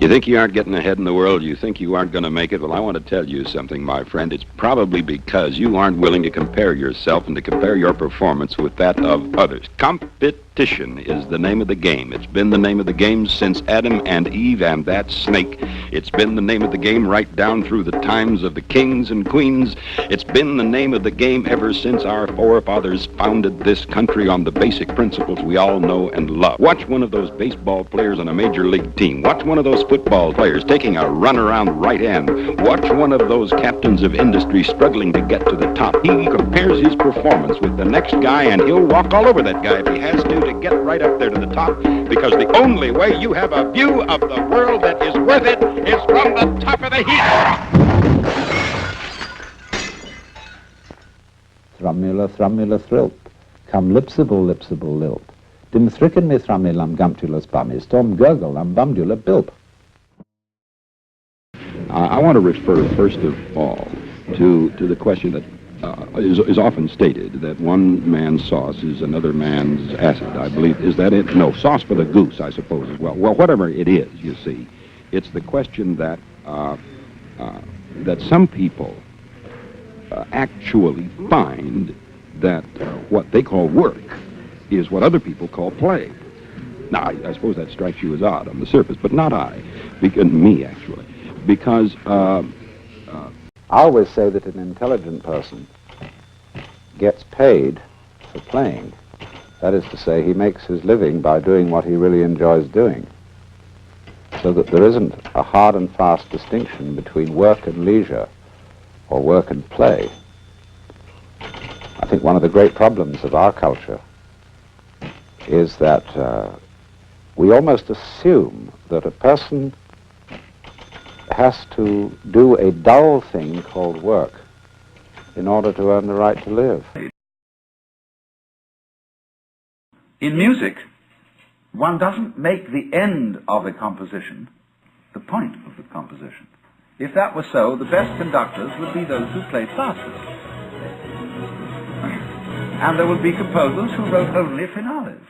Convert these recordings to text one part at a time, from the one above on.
You think you aren't getting ahead in the world? You think you aren't going to make it? Well, I want to tell you something, my friend. It's probably because you aren't willing to compare yourself and to compare your performance with that of others. Competition is the name of the game. It's been the name of the game since Adam and Eve and that snake. It's been the name of the game right down through the times of the kings and queens. It's been the name of the game ever since our forefathers founded this country on the basic principles we all know and love. Watch one of those baseball players on a major league team. Watch one of those football players taking a run around right end. Watch one of those captains of industry struggling to get to the top. He compares his performance with the next guy, and he'll walk all over that guy if he has to get right up there to the top, because the only way you have a view of the world that is worth it is from the top of the heap. Thrummula, thrummula, thrilp. Come lipsible, lipsible, lilp. Dim thricken me thrummilam gumptulus bummy, storm gurgle am bumdula bilp. I want to refer, first of all, to the question that is often stated, that one man's sauce is another man's acid, I believe. Is that it? No, sauce for the goose, I suppose, as well. Well, whatever it is, you see, it's the question that that some people actually find that what they call work is what other people call play. Now, I suppose that strikes you as odd on the surface, but not I, me actually, because I always say that an intelligent person gets paid for playing. That is to say, he makes his living by doing what he really enjoys doing, so that there isn't a hard and fast distinction between work and leisure or work and play. I think one of the great problems of our culture is that we almost assume that a person has to do a dull thing called work in order to earn the right to live. In music, one doesn't make the end of a composition the point of the composition. If that were so, the best conductors would be those who played fastest. And there would be composers who wrote only finales.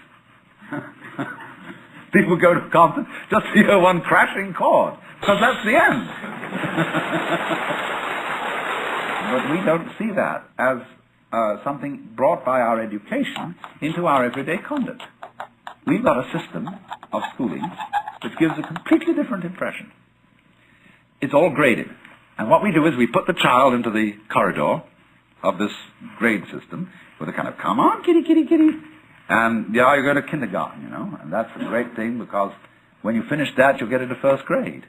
People go to a concert just to hear one crashing chord, because that's the end. But we don't see that as something brought by our education into our everyday conduct. We've got a system of schooling which gives a completely different impression. It's all graded. And what we do is we put the child into the corridor of this grade system with a kind of, come on, kitty, kitty, kitty. And yeah, you're going to kindergarten, you know, and that's a great thing, because when you finish that, you'll get into first grade.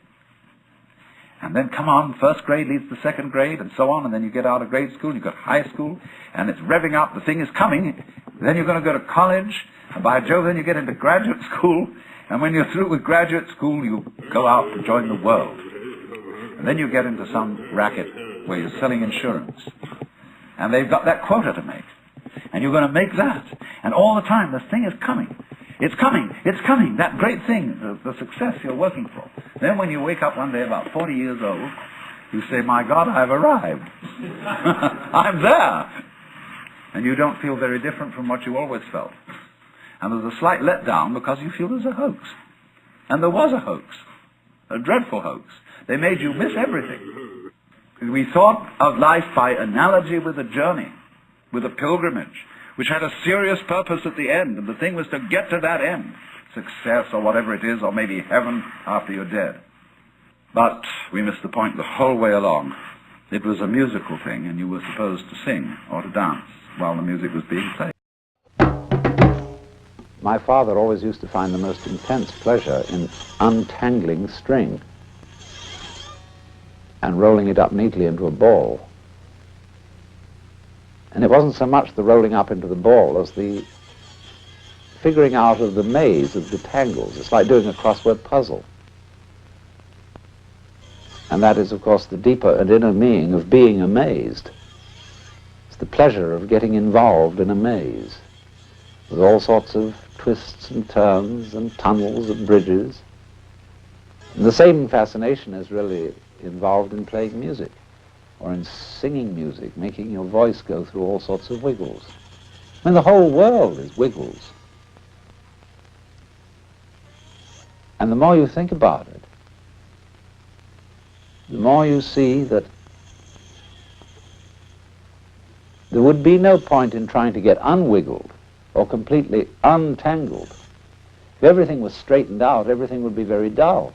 And then, come on, first grade leads to second grade, and so on, and then you get out of grade school, you've got high school, and it's revving up, the thing is coming. Then you're going to go to college, and by Jove, then you get into graduate school, and when you're through with graduate school, you go out and join the world. And then you get into some racket where you're selling insurance. And they've got that quota to make. And you're going to make that. And all the time, this thing is coming. It's coming. It's coming. That great thing, the success you're working for. Then when you wake up one day about 40 years old, you say, my God, I've arrived. I'm there. And you don't feel very different from what you always felt. And there's a slight letdown because you feel there's a hoax. And there was a hoax. A dreadful hoax. They made you miss everything. We thought of life by analogy with a journey, with a pilgrimage, which had a serious purpose at the end, and the thing was to get to that end, success or whatever it is, or maybe heaven after you're dead. But we missed the point the whole way along. It was a musical thing, and you were supposed to sing or to dance while the music was being played. My father always used to find the most intense pleasure in untangling string and rolling it up neatly into a ball. And it wasn't so much the rolling up into the ball as the figuring out of the maze of the tangles. It's like doing a crossword puzzle. And that is, of course, the deeper and inner meaning of being amazed. It's the pleasure of getting involved in a maze with all sorts of twists and turns and tunnels and bridges. And the same fascination is really involved in playing music or in singing music, making your voice go through all sorts of wiggles. I mean, the whole world is wiggles. And the more you think about it, the more you see that there would be no point in trying to get unwiggled or completely untangled. If everything was straightened out, everything would be very dull.